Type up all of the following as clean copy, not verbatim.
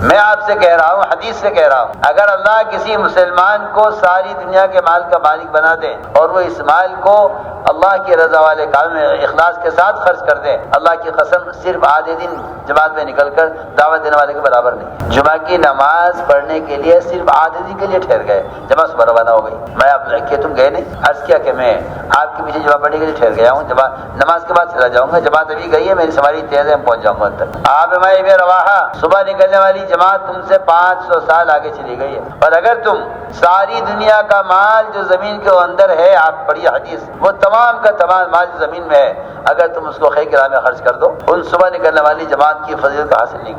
میں آپ سے کہہ رہا ہوں، حدیث سے کہہ رہا ہوں، اگر اللہ کسی مسلمان کو ساری دنیا کے مال کا مالک بنا دے اور وہ اس مال کو اللہ کی رضا والے کام میں اخلاص کے ساتھ خرچ کر دے، اللہ کی قسم صرف آدھے دن جماعت میں نکل کر دعوت دینے والے کے برابر نہیں۔ جمعہ کی نماز پڑھنے کے لیے صرف آدھے دن کے لیے ٹھہر گئے، جماعت صبح روانہ ہو گئی، میں آپ کہ تم گئے نہیں، عرض کیا کہ میں آپ کے پیچھے جمعہ پڑھنے کے لیے ٹھہر گیا ہوں، نماز کے بعد چلا جاؤں گا، جماعت ابھی گئی ہے، میری سواری تیز ہے، پہنچ جاؤں گا تک۔ آپ ابن رواحہ، صبح نکلنے والی جماعت تم سے 500 سال آگے چلی گئی ہے، اور اگر تم ساری دنیا کا مال جو زمین کے اندر ہے، آپ پڑھیے حدیث، وہ تمام کا تمام مال جو زمین میں ہے، اگر تم اس کو خیر کی راہ میں خرچ کر دو، ان صبح نکلنے والی جماعت کی فضیلت کو حاصل نہیں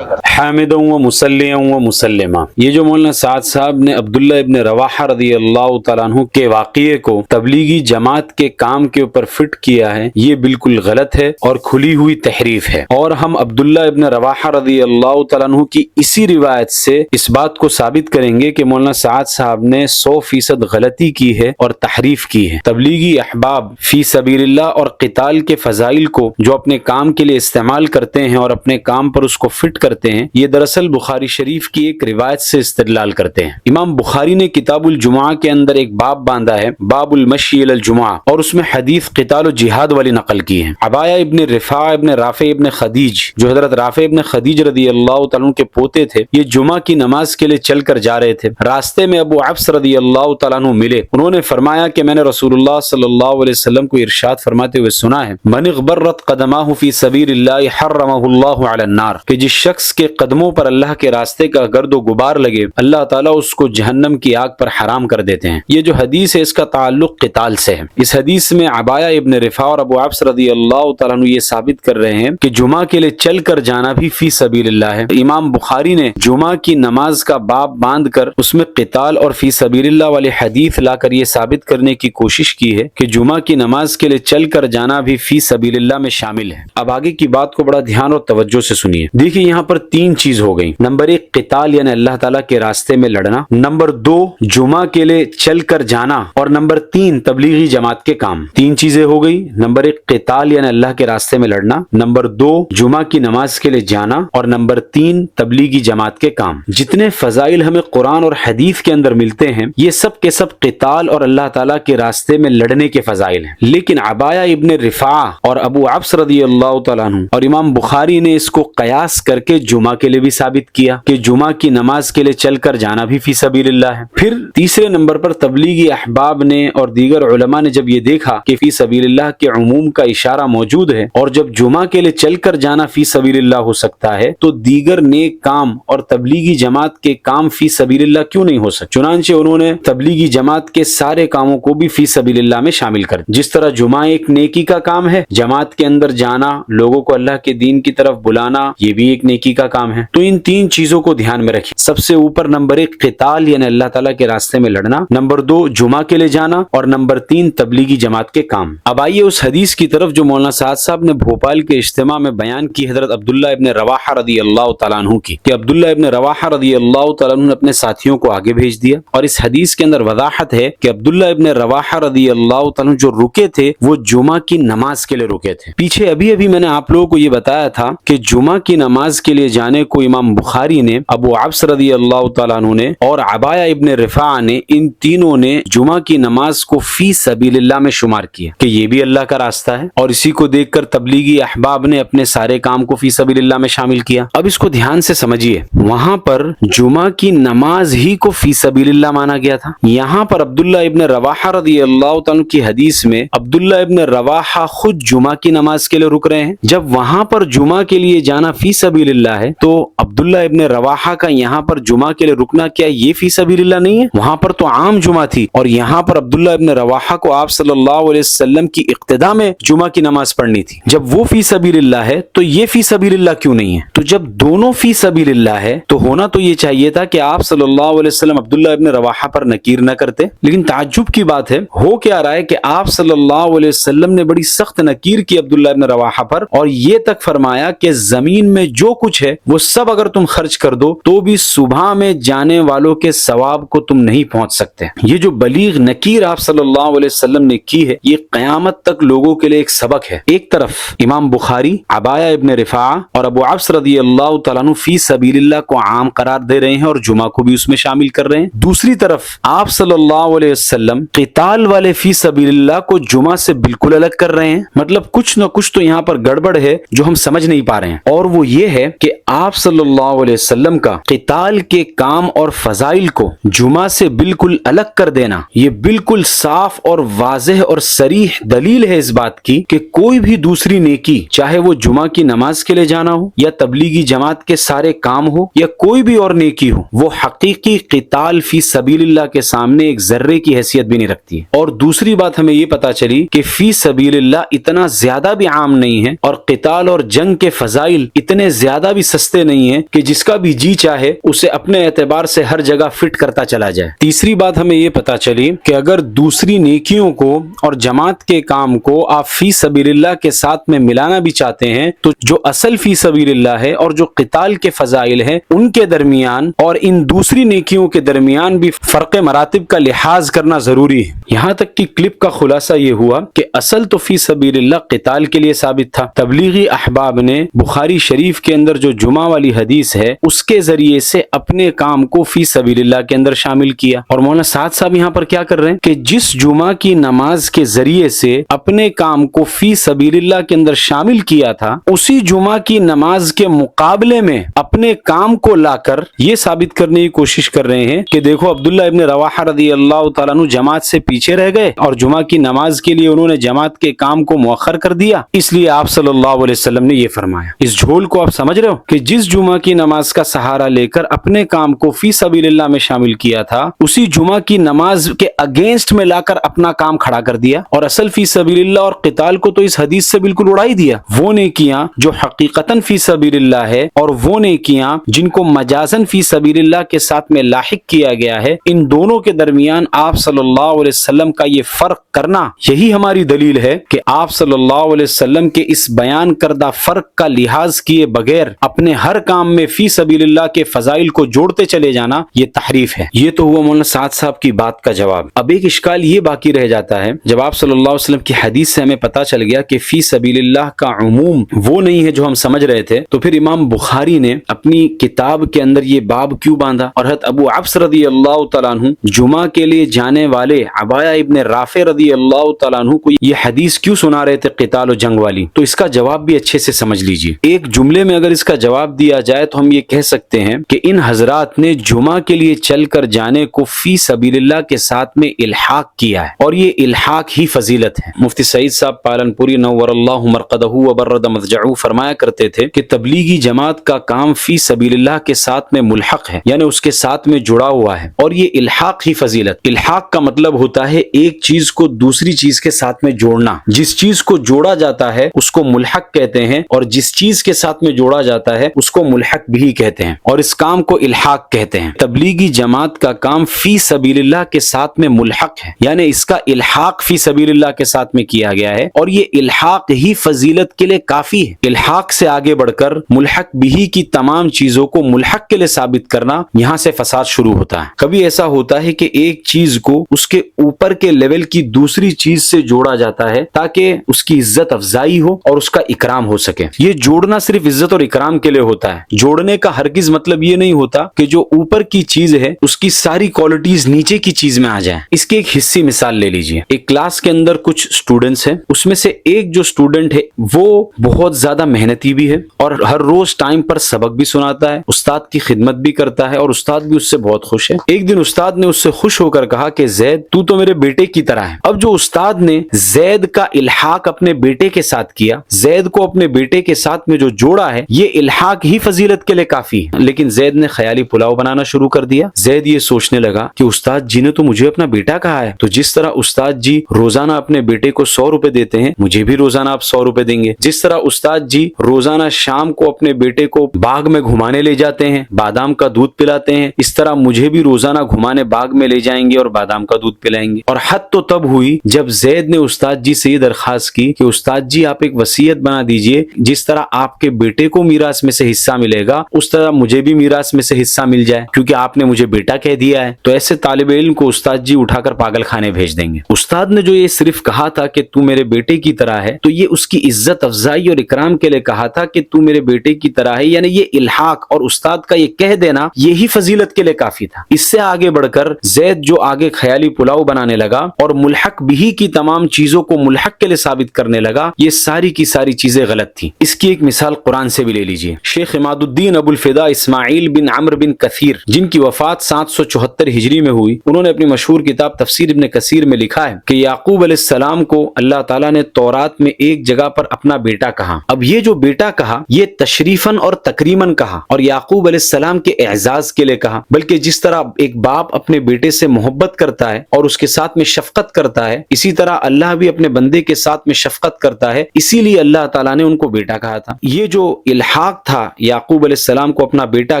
کر سکتے۔ حامدوں و مسلموں و مسلمہ، یہ جو مولانا سعد صاحب نے عبداللہ ابن رواحہ رضی اللہ تعالیٰ عنہ کے واقعے کو تبلیغی جماعت کے کام کے اوپر فٹ کیا ہے، یہ بالکل غلط ہے اور کھلی ہوئی تحریف ہے، اور ہم عبداللہ ابن رواحہ رضی اللہ تعالیٰ عنہ کی اسی روایت سے اس بات کو ثابت کریں گے کہ مولانا سعد صاحب نے 100% غلطی کی ہے اور تحریف کی ہے۔ تبلیغی احباب فی سبیل اللہ اور قتال کے فضائل کو جو اپنے کام کے لیے استعمال کرتے ہیں اور اپنے کام پر اس کو فٹ کرتے ہیں، یہ دراصل بخاری شریف کی ایک روایت سے استدلال کرتے ہیں۔ امام بخاری نے کتاب الجمعہ کے اندر ایک باب باندھا ہے، باب المشی الی الجمعہ، اور اس میں حدیث قتال و جہاد والی نقل کی ہے۔ عبایہ ابن رفاع ابن رافع ابن خدیج، جو حضرت رافع ابن خدیج رضی اللہ تعالیٰ عنہ کے پوتے تھے، یہ جمعہ کی نماز کے لیے چل کر جا رہے تھے، راستے میں ابو عبس رضی اللہ تعالیٰ عنہ ملے، انہوں نے فرمایا کہ میں نے رسول اللہ صلی اللہ علیہ وسلم کو ارشاد فرماتے ہوئے سنا ہے، من اغبرت قدماہ فی سبیل اللہ حرمہ اللہ علی النار، کہ جس شخص کے قدموں پر اللہ کے راستے کا گرد و غبار لگے، اللہ تعالیٰ اس کو جہنم کی آگ پر حرام کر دیتے ہیں۔ یہ جو حدیث ہے اس کا تعلق قتال سے ہے۔ اس حدیث میں عبایہ ابن رفاع اور ابو عبس رضی اللہ تعالیٰ عنہ یہ ثابت کر رہے ہیں کہ جمعہ کے لیے چل کر جانا بھی فی سبیل اللہ ہے۔ امام بخاری نے جمعہ کی نماز کا باب باندھ کر اس میں قتال اور فی سبیل اللہ والی حدیث لا کر یہ ثابت کرنے کی کوشش کی ہے کہ جمعہ کی نماز کے لیے چل کر جانا بھی فی سبیل اللہ میں شامل ہے۔ اب آگے کی بات کو بڑا دھیان اور توجہ سے سنیے۔ دیکھیے یہاں پر 3 چیز ہو گئی، نمبر 1 قتال یعنی اللہ تعالیٰ کے راستے میں لڑنا، نمبر 2 جمعہ کے لیے چل کر جانا، اور نمبر 3 تبلیغی جماعت کے کام۔ 3 چیزیں ہو گئی، نمبر 1 قتال یعنی اللہ کے راستے میں لڑنا، نمبر 2 جمعہ کی نماز کے لیے جانا، اور نمبر 3 تبلیغی جماعت کے کام۔ جتنے فضائل ہمیں قرآن اور حدیث کے اندر ملتے ہیں، یہ سب کے سب قتال اور اللہ تعالیٰ کے راستے میں لڑنے کے فضائل ہیں، لیکن عبایہ ابن رفاع اور ابو عبس رضی اللہ تعالیٰ عنہ اور امام بخاری نے اس کو قیاس کر کے جمعہ کے لیے بھی ثابت کیا کہ جمعہ کی نماز کے لیے چل کر جانا بھی فی سبیل اللہ ہے۔ پھر تیسرے نمبر پر تبلیغی احباب نے اور دیگر علماء نے جب یہ دیکھا کہ فی سبیل اللہ کے عموم کا اشارہ موجود ہے اور جب جمعہ کے لیے چل کر جانا فی سبیل اللہ ہو سکتا ہے تو دیگر نیک کام اور تبلیغی جماعت کے کام فی سبیل اللہ کیوں نہیں ہو سکتے؟ چنانچہ انہوں نے تبلیغی جماعت کے سارے کاموں کو بھی فی سبیل اللہ میں شامل کر دیا۔ جس طرح جمعہ ایک نیکی کا کام ہے، جماعت کے اندر جانا، لوگوں کو اللہ کے دین کی طرف بلانا، یہ بھی ایک نیکی کا کام ہے۔ تو ان 3 چیزوں کو دھیان میں رکھیں۔ سب سے اوپر نمبر 1 قتال یعنی اللہ تعالیٰ کے راستے میں لڑنا، نمبر 2 جمعہ کے لیے جانا، اور نمبر 3 تبلیغی جماعت کے کام۔ اب آئیے اس حدیث کی طرف جو مولانا سعد صاحب نے بھوپال کے اجتماع میں بیان کی، حضرت عبداللہ ابن رواحہ رضی اللہ تعالیٰ عنہ کی، کہ عبداللہ ابن رواحہ رضی اللہ تعالیٰ عنہ نے اپنے ساتھیوں کو آگے بھیج دیا، اور اس حدیث کے اندر وضاحت ہے کہ عبداللہ ابن رواحہ رضی اللہ تعالیٰ عنہ جو رکے تھے وہ جمعہ کی نماز کے لیے رکے تھے۔ پیچھے ابھی میں نے آپ لوگوں کو یہ بتایا تھا کہ جمعہ کی نماز کے لیے جانے کو امام بخاری نے، ابو عبس رضی اللہ تعالیٰ عنہ نے اور عبایہ ابن رفاع نے، ان تینوں نے جمعہ کی نماز کو فی سبیل اللہ میں شمار کیا کہ یہ بھی اللہ کا راستہ ہے، اور اسی کو دیکھ کر تبلیغی احباب نے اپنے سارے کام کو فی سبیل اللہ میں شامل کیا۔ اب اس کو دھیان سے سمجھیے، وہاں پر جمعہ کی نماز ہی کو فی سبیل اللہ مانا گیا تھا۔ یہاں پر عبداللہ ابن رواحہ رضی اللہ تعالیٰ کی حدیث میں عبداللہ ابن رواحہ خود جمعہ کی نماز کے لیے رک رہے ہیں۔ جب وہاں پر جمعہ کے لیے جانا فی سبیل اللہ ہے تو عبداللہ ابن رواحہ کا یہاں پر جمعہ کے لیے رکنا کیا یہ فی سبیل اللہ نہیں ہے؟ وہاں پر تو عام جمعہ تھی، اور یہاں پر عبداللہ ابن رواحہ کو آپ صلی اللہ علیہ وسلم کی اقتداء میں جمعہ کی نماز پڑھنی تھی۔ جب وہ فی سبیل اللہ ہے تو یہ فی سبیل اللہ کیوں نہیں ہے؟ تو جب دونوں فی سبیل اللہ ہے تو ہونا تو یہ چاہیے تھا کہ آپ صلی اللہ علیہ وسلم عبداللہ ابن رواحہ پر نکیر نہ کرتے، لیکن تعجب کی بات ہے، ہو کیا رہا ہے کہ آپ صلی اللہ علیہ وسلم نے بڑی سخت نکیر کی عبداللہ ابن رواحہ پر، اور یہ تک فرمایا کہ زمین میں جو کچھ ہے وہ سب اگر تم خرچ کر دو تو بھی صبح میں جانے والوں کے ثواب کو تم نہیں پہنچ سکتے۔ یہ جو بلیغ نکیر آپ صلی اللہ علیہ وسلم نے کی ہے، یہ قیامت تک لوگوں کے لیے ایک سبق ہے۔ ایک طرف امام بخاری عبایہ ابن رفاعہ اور ابو عبس رضی اللہ تعالیٰ عنہ فی سبیل اللہ کو عام قرار دے رہے ہیں اور جمعہ کو بھی اس میں شامل کر رہے ہیں۔ دوسری طرف آپ صلی اللہ علیہ وسلم قتال والے فی سبیل اللہ کو جمعہ سے بالکل الگ کر رہے ہیں۔ مطلب کچھ نہ کچھ تو یہاں پر گڑبڑ ہے جو ہم سمجھ نہیں پا رہے ہیں، اور وہ یہ ہے کہ آپ صلی اللہ علیہ وسلم کا قتال کے کام اور فضائل کو جمعہ سے بالکل الگ کر دینا، یہ بالکل صاف اور واضح اور صریح دلیل ہے اس بات کی کہ کوئی بھی دوسری نیکی، چاہے وہ جمعہ کی نماز کے لیے جانا ہو یا تبلیغی جماعت کے سارے کام ہو یا کوئی بھی اور نیکی ہو، وہ حقیقی قتال فی سبیل اللہ کے سامنے ایک ذرے کی حیثیت بھی نہیں رکھتی ہے۔ اور دوسری بات ہمیں یہ پتا چلی کہ فی سبیل اللہ اتنا زیادہ بھی عام نہیں ہے اور قتال اور جنگ کے فضائل اتنے زیادہ بھی سستے نہیں ہیں کہ جس کا بھی جی چاہے اسے اپنے اعتبار سے ہر جگہ فٹ کرتا چلا جائے۔ تیسری بات ہمیں یہ پتا چلی کہ اگر دوسری نیکیوں کو اور جماعت کے کام کو آپ فی سبیل اللہ کے ساتھ میں ملانا بھی چاہتے ہیں تو جو اصل فی سبیل اللہ ہے اور جو قتال کے فضائل ہیں ان کے درمیان اور ان دوسری نیکیوں کے درمیان بھی فرق مراتب کا لحاظ کرنا ضروری ہے۔ یہاں تک کہ کلپ کا خلاصہ یہ ہوا کہ اصل تو فی سبیل اللہ قتال کے لیے ثابت تھا، تبلیغی احباب نے بخاری شریف کے اندر جو جمعہ والی حدیث ہے اس کے ذریعے سے اپنے کام کو فی سبیل اللہ کے اندر شامل کیا، اور مولانا سعد صاحب یہاں پر کیا کر رہے ہیں کہ جس جمعہ کی نماز کے ذریعے سے اپنے کام کو فی سبیل اللہ کے اندر شامل کیا تھا، اسی جمعہ کی نماز کے مقابلے میں اپنے کام کو لا کر یہ ثابت کرنے کی کوشش کر رہے ہیں کہ دیکھو عبداللہ ابن رواحہ رضی اللہ تعالیٰ عنہ جماعت سے پیچھے رہ گئے اور جمعہ کی نماز کے لیے انہوں نے جماعت کے کام کو مؤخر کر دیا، اس لیے آپ صلی اللہ علیہ وسلم نے یہ فرمایا۔ اس جھول کو آپ سمجھ رہے ہو کہ جس جمعہ کی نماز کا سہارا لے کر اپنے کام کو فی سبیل اللہ میں شامل کیا تھا، اسی جمعہ کی نماز کے اگینسٹ میں لا کر اپنا کام کھڑا کر دیا، اور اصل فی سبیل اللہ اور قتال کو تو اس حدیث سے بالکل اڑا ہی دیا۔ وہ نیکیاں جو حقیقتاً فی سبیل اللہ ہے اور وہ نیکیاں جن کو مجازاً فی سبیل اللہ کے ساتھ میں لاحق کیا گیا ہے، ان دونوں کے درمیان آپ صلی اللہ علیہ وسلم کا یہ فرق کرنا، یہی ہماری دلیل ہے کہ آپ صلی اللہ علیہ وسلم کے اس بیان کردہ فرق کا لحاظ کیے بغیر اپنے ہر کام میں فی سبیل اللہ کے فضائل کو جوڑتے چلے جانا یہ تحریف ہے۔ یہ تو ہوا مولانا سعد صاحب کی بات کا جواب۔ اب ایک اشکال یہ باقی رہ جاتا ہے، جب آپ صلی اللہ علیہ وسلم کی حدیث سے ہمیں پتہ چل گیا کہ فی سبیل اللہ کا عموم وہ نہیں ہے جو ہم سمجھ رہے تھے، تو پھر امام بخاری نے اپنی کتاب کے اندر یہ باب کیوں باندھا، اور حضرت ابو عبس رضی اللہ تعالیٰ عنہ جمعہ کے لیے جانے والے عبایہ ابن رافع رضی اللہ تعالیٰ عنہ کو یہ حدیث کیوں سنا رہے تھے قتال و جنگ والی؟ تو اس کا جواب بھی اچھے سے سمجھ لیجئے۔ ایک جملے میں اگر اس کا جواب دیا جائے تو ہم یہ کہہ سکتے ہیں کہ ان حضرات نے جمعہ کے لیے چل کر جانے کو فی سبیل اللہ کے ساتھ میں الحاق کیا ہے، اور یہ الحاق ہی فضیلت ہے۔ مفتی سعید صاحب پالنپوری نور اللہ مرقدہ وبرد مضجعہ فرمایا کرتے تھے کہ تبلیغی جماعت کا کام فی سبیل اللہ کے ساتھ میں ملحق ہے، یعنی اس کے ساتھ میں جڑا ہوا ہے، اور یہ الحاق ہی فضیلت۔ الحاق کا مطلب ہوتا ہے ایک چیز کو دوسری چیز کے ساتھ میں جوڑنا۔ جس چیز کو جوڑا جاتا ہے اس کو ملحق کہتے ہیں، اور جس چیز کے ساتھ میں جوڑا جاتا ہے اس کو ملحق بھی کہتے ہیں، اور اس کام کو الحاق کہتے ہیں۔ تبلیغی جماعت کا کام فی سبیل اللہ کے ساتھ میں ملحق ہے، یعنی اس کا الحاق فی سبیل اللہ کے ساتھ میں کیا گیا ہے، اور یہ الحاق ہی فضیلت کے لیے کافی ہے۔ الحاق سے آگے بڑھ کر ملحق بھی کی تمام چیزوں کو ملحق کے لیے ثابت کرنا، یہاں سے فساد شروع ہوتا ہے۔ کبھی ایسا ہوتا ہے کہ ایک چیز کو اس کے اوپر کے لیول کی دوسری چیز سے جوڑا جاتا ہے تاکہ اس کی عزت افزائی ہو اور اس کا اکرام ہو سکے۔ یہ جوڑنا صرف عزت اور اکرام کے لیے ہوتا ہے۔ جوڑنے کا ہرگز مطلب یہ نہیں ہوتا کہ جو اوپر کی چیز ہے اس کی ساری کوالٹیز نیچے کی چیز میں آ جائیں۔ اس کی ایک حصی مثال لے لیجئے۔ ایک کلاس کے اندر کچھ اسٹوڈنٹس ہیں، اس میں سے ایک جو اسٹوڈنٹ ہے وہ بہت زیادہ محنتی بھی ہے اور ہر روز ٹائم پر سبق بھی سناتا ہے، استاد کی خدمت بھی کرتا ہے، اور استاد بھی اس سے بہت خوش ہے۔ ایک دن استاد نے اس سے خوش ہو کر کہا کہ زید تو میرے بیٹے کی طرح ہے۔ اب جو استاد نے زید کا الحاق اپنے بیٹے کے ساتھ کیا، زید کو اپنے بیٹے کے ساتھ میں جو جوڑا ہے، یہ الحاق ہی فضیلت کے لیے کافی ہے۔ لیکن زید نے خیالی پلاؤ بنانا شروع کر دیا۔ زید یہ سوچنے لگا کہ استاد جی نے تو مجھے اپنا بیٹا کہا ہے، تو جس طرح استاد جی روزانہ اپنے بیٹے کو 100 روپے دیتے ہیں، مجھے بھی روزانہ آپ 100 روپے دیں گے۔ جس طرح استاد جی روزانہ شام کو اپنے بیٹے کو باغ میں گھمانے لے جاتے ہیں، بادام کا دودھ پلاتے ہیں، اس طرح مجھے بھی روزانہ گھمانے باغ میں لے جائیں گے اور بادام کا دودھ پلائیں گے۔ اور حد تو تب ہوئی جب زید نے استاد جی سے یہ درخواست کی کہ استاد جی آپ ایک وصیت بنا دیجئے، جس طرح آپ کے بیٹے بیٹے کو میراث میں سے حصہ ملے گا اس طرح مجھے بھی میراث میں سے حصہ مل جائے کیونکہ آپ نے مجھے بیٹا کہہ دیا ہے، تو ایسے طالب علم کو استاد جی اٹھا کر پاگل خانے بھیج دیں گے۔ استاد نے جو یہ صرف کہا تھا کہ تو میرے بیٹے کی طرح ہے، تو یہ اس کی عزت افزائی اور اکرام کے لیے کہا تھا کہ تو میرے بیٹے کی طرح ہے، یعنی یہ الحاق اور استاد کا یہ کہہ دینا یہی فضیلت کے لیے کافی تھا۔ اس سے آگے بڑھ کر زید جو آگے خیالی پلاؤ بنانے لگا اور ملحق بھی کی تمام چیزوں کو ملحق کے لیے ثابت کرنے لگا، یہ ساری کی ساری چیزیں غلط تھیں۔ اس کی ایک مثال قرآن سے بھی لے لیجئے۔ شیخ عماد الدین ابو الفدا اسماعیل بن عمرو بن کثیر جن کی وفات 774 ہجری میں ہوئی، انہوں نے اپنی مشہور کتاب تفسیر ابن کثیر میں لکھا ہے کہ یعقوب علیہ السلام کو اللہ تعالیٰ نے تورات میں ایک جگہ پر اپنا بیٹا کہا۔ اب یہ جو بیٹا کہا یہ تشریفاً اور تکریماً کہا اور یعقوب علیہ السلام کے اعزاز کے لیے کہا، بلکہ جس طرح ایک باپ اپنے بیٹے سے محبت کرتا ہے اور اس کے ساتھ میں شفقت کرتا ہے، اسی طرح اللہ بھی اپنے بندے کے ساتھ میں شفقت کرتا ہے، اسی لیے اللہ تعالیٰ نے ان کو بیٹا کہا تھا۔ یہ جو الحاق تھا یعقوب علیہ السلام کو اپنا بیٹا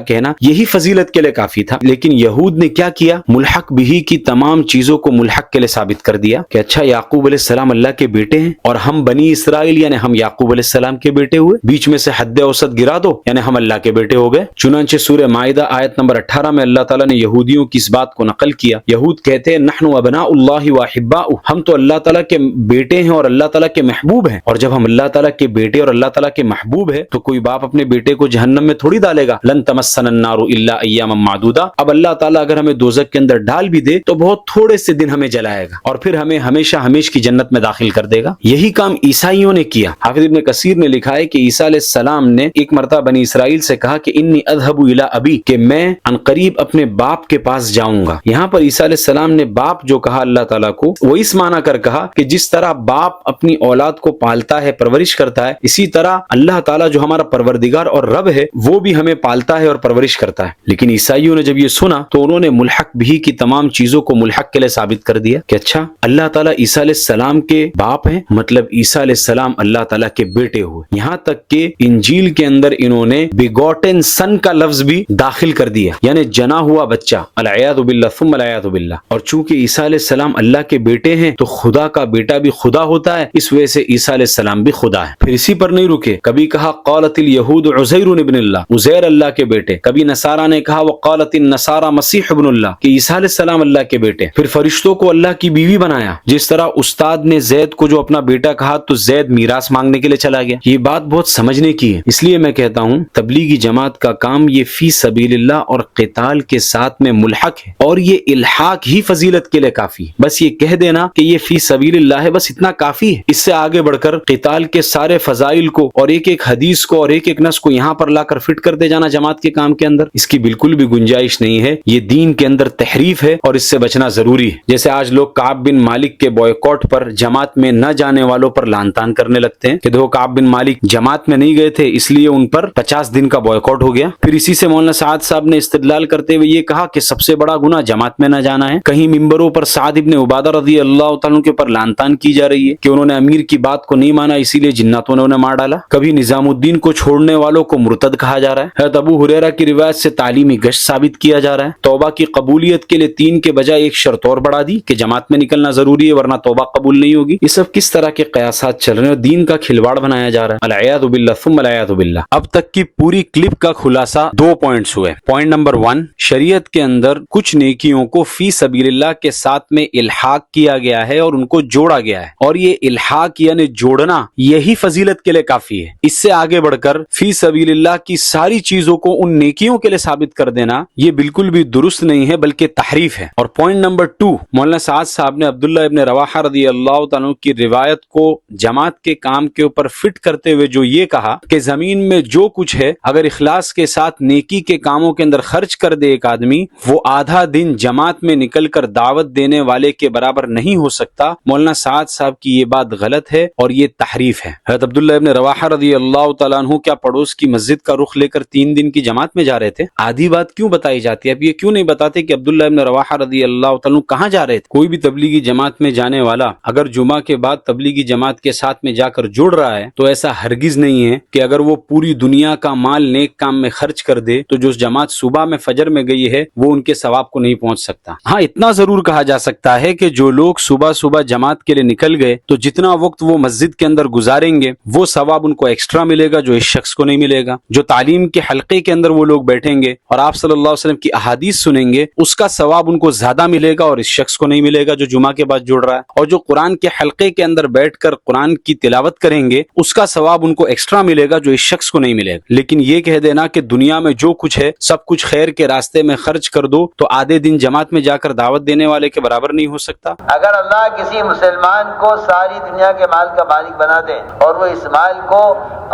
کہنا، یہی فضیلت کے لیے کافی تھا، لیکن یہود نے کیا کیا؟ ملحق بھی کی تمام چیزوں کو ملحق کے لیے ثابت کر دیا کہ اچھا یعقوب علیہ السلام اللہ کے بیٹے ہیں اور ہم بنی اسرائیل یعنی ہم یعقوب علیہ السلام کے بیٹے ہوئے، بیچ میں سے حد اوسط گرا دو یعنی ہم اللہ کے بیٹے ہو گئے۔ چنانچہ سورہ مائدہ آیت نمبر 18 میں اللہ تعالیٰ نے یہودیوں کی اس بات کو نقل کیا۔ یہود کہتے ہیں نحن ابناء اللہ واحباؤہ، ہم تو اللہ تعالیٰ کے بیٹے ہیں اور اللہ تعالیٰ کے محبوب ہیں، اور جب ہم اللہ تعالیٰ کے بیٹے اور اللہ تعالیٰ کے محبوب ہیں تو کوئی باپ اپنے بیٹے کو جہنم میں تھوڑی ڈالے گا۔ لن تمسنا النار الا ایاما معدودہ، اب اللہ تعالیٰ اگر ہمیں دوزخ کے اندر ڈال بھی دے تو بہت تھوڑے سے دن ہمیں جلائے گا اور پھر ہمیں ہمیشہ ہمیش کی جنت میں داخل کر دے گا۔ یہی کام عیسائیوں نے کیا۔ حافظ ابن کثیر نے لکھا ہے کہ عیسیٰ علیہ السلام نے ایک مرتبہ بنی اسرائیل سے کہا کہ انی اذهب الی ابی، کہ میں عنقریب اپنے باپ کے پاس جاؤں گا۔ یہاں پر عیسیٰ علیہ السلام نے باپ جو کہا اللہ تعالیٰ کو، وہ اس معنی کر کہا کہ جس طرح باپ اپنی اولاد کو پالتا ہے پرورش کرتا ہے، اسی طرح اللہ تعالیٰ جو ہمارا پروردگار اور رب ہے وہ بھی ہمیں پالتا ہے اور پرورش کرتا ہے۔ لیکن عیسائیوں نے جب یہ سنا تو انہوں نے ملحق بھی کی تمام چیزوں کو ملحق کے لیے ثابت کر دیا کہ اچھا اللہ تعالیٰ عیسیٰ علیہ السلام کے باپ ہیں، مطلب عیسیٰ علیہ السلام اللہ تعالیٰ کے بیٹے ہوئے۔ یہاں تک کہ انجیل کے اندر انہوں نے بیگوٹن سن کا لفظ بھی داخل کر دیا، یعنی جنا ہوا بچہ، العیاذ باللہ ثم العیاذ باللہ۔ اور چونکہ عیسیٰ علیہ السلام اللہ کے بیٹے ہیں تو خدا کا بیٹا بھی خدا ہوتا ہے، اس وجہ سے عیسیٰ علیہ السلام بھی خدا ہے۔ پھر اسی پر نہیں رکے، کبھی کہا قالت الیہود عزیر ابن اللہ، عزیر اللہ کے بیٹے، کبھی نصارہ نے کہا وقالت النصارى مسیح ابن اللہ، کہ عیسیٰ علیہ السلام اللہ کے بیٹے۔ پھر فرشتوں کو اللہ کی بیوی بنایا، جس طرح استاد نے زید کو جو اپنا بیٹا کہا تو زید میراث مانگنے کے لیے چلا گیا۔ یہ بات بہت سمجھنے کی ہے، اس لیے میں کہتا ہوں تبلیغی جماعت کا کام یہ فی سبیل اللہ اور قتال کے ساتھ میں ملحق ہے، اور یہ الحاق ہی فضیلت کے لیے کافی ہے۔ بس یہ کہہ دینا کہ یہ فی سبیل اللہ ہے، بس اتنا کافی ہے۔ اس سے آگے بڑھ کر قتال کے سارے فضائل کو اور ایک ایک حدیث کو اور ایک ایک نص کو یہاں پر لا کر فٹ کر دے جانا جماعت کے کام کے اندر، اس کی بالکل بھی گنجائش نہیں ہے۔ یہ دین کے اندر تحریف ہے اور اس سے بچنا ضروری ہے۔ جیسے آج لوگ کعب بن مالک کے بوائکاٹ پر جماعت میں نہ جانے والوں پر لعن طعن کرنے لگتے ہیں کہ دیکھو کعب بن مالک جماعت میں نہیں گئے تھے اس لیے ان پر 50 دن کا بوائکاٹ ہو گیا۔ پھر اسی سے مولانا سعد صاحب نے استدلال کرتے ہوئے یہ کہا کہ سب سے بڑا گناہ جماعت میں نہ جانا ہے۔ کہیں ممبروں پر سعد ابن عبادہ رضی اللہ تعالیٰ کے اوپر لعن طعن کی جا رہی ہے کہ انہوں نے امیر کی بات کو نہیں مانا اسی لیے جناتوں نے انہیں مار ڈالا۔ کبھی نظام الدین کو چھوڑنے والوں کو مرتد کہا جا رہا ہے۔ حضرت ابو ہریرہ کی روایت سے تعلیمی گشت ثابت کیا جا رہا ہے۔ توبہ کی قبولیت کے لیے 3 کے بجائے ایک شرط اور بڑھا دی کہ جماعت میں نکلنا ضروری ہے ورنہ توبہ قبول نہیں ہوگی۔ یہ سب کس طرح کے قیاسات چل رہے ہیں اور دین کا کھلواڑ بنایا جا رہا ہے۔ العیاذ باللہ ثم العیاذ باللہ۔ اب تک کی پوری کلپ کا خلاصہ 2 پوائنٹس ہوئے۔ پوائنٹ نمبر 1، شریعت کے اندر کچھ نیکیوں کو فی سبیل اللہ کے ساتھ میں الحاق کیا گیا ہے اور ان کو جوڑا گیا ہے، اور یہ الحاق یعنی جوڑنا یہی فضیلت کے لیے کافی ہے۔ اس سے آگے بڑھ کر فی سبیل اللہ کی ساری چیزوں کو ان نیکیوں کے لیے ثابت کر دینا یہ بالکل بھی درست نہیں ہے بلکہ تحریف ہے۔ اور پوائنٹ نمبر 2، مولانا سعد صاحب نے عبداللہ ابن رواحہ رضی اللہ تعالیٰ کی روایت کو جماعت کے کام کے اوپر فٹ کرتے ہوئے جو یہ کہا کہ زمین میں جو کچھ ہے اگر اخلاص کے ساتھ نیکی کے کاموں کے اندر خرچ کر دے ایک آدمی، وہ آدھا دن جماعت میں نکل کر دعوت دینے والے کے برابر نہیں ہو سکتا۔ مولانا سعد صاحب کی یہ بات غلط ہے اور یہ تحریف ہے۔ حضرت عبداللہ ابن رواحہ رضی اللہ تعالیٰ عنہ کیا پڑوس کی مسجد کا رخ لے کر 3 دن کی جماعت میں جا رہے تھے؟ آدھی بات کیوں بتائی جاتی ہے؟ اب یہ کیوں نہیں بتاتے کہ عبداللہ ابن رواحہ رضی اللہ تعالیٰ کہاں جا رہے تھے؟ کوئی بھی تبلیغی جماعت میں جانے والا اگر جمعہ کے بعد تبلیغی جماعت کے ساتھ میں جا کر جڑ رہا ہے تو ایسا ہرگز نہیں ہے کہ اگر وہ پوری دنیا کا مال نیک کام میں خرچ کر دے تو جو جماعت صبح میں فجر میں گئی ہے وہ ان کے ثواب کو نہیں پہنچ سکتا۔ ہاں اتنا ضرور کہا جا سکتا ہے کہ جو لوگ صبح صبح جماعت کے لیے نکل گئے تو جتنا وقت وہ مسجد کے اندر گزاریں گے وہ ثواب ان کو ایکسٹرا ملے گا جو اس شخص کو نہیں ملے گا. جو تعلیم کے حلقے کے اندر وہ لوگ بیٹھیں گے اور آپ صلی اللہ علیہ وسلم کی احادیث سنیں گے، اس کا ثواب ان کو زیادہ ملے گا اور اس شخص کو نہیں ملے گا جو جمعہ کے بعد جڑ رہا ہے. اور جو قرآن کے حلقے کے اندر بیٹھ کر قرآن کی تلاوت کریں گے، اس کا ثواب ان کو ایکسٹرا ملے گا جو اس شخص کو نہیں ملے گا. لیکن یہ کہہ دینا کہ دنیا میں جو کچھ ہے سب کچھ خیر کے راستے میں خرچ کر دو، تو آدھے دن جماعت میں جا کر دعوت دینے والے کے برابر نہیں ہو سکتا. اگر اللہ کسی مسلمان کو ساری دنیا کے مال کا مالک بنا دے اور وہ اس مال کو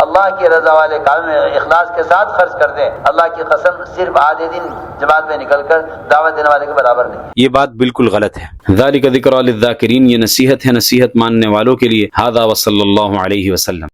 اللہ کی رضا والے کام میں اخلاص کے ساتھ خرچ کر دے، اللہ کی قسم صرف آدھے دن جماعت میں نکل کر دعوت دینے والے کے برابر نہیں. یہ بات بالکل غلط ہے. ذالک ذکری للذاکرین، یہ نصیحت ہے نصیحت ماننے والوں کے لیے. ھذا وصلی اللہ علیہ وسلم.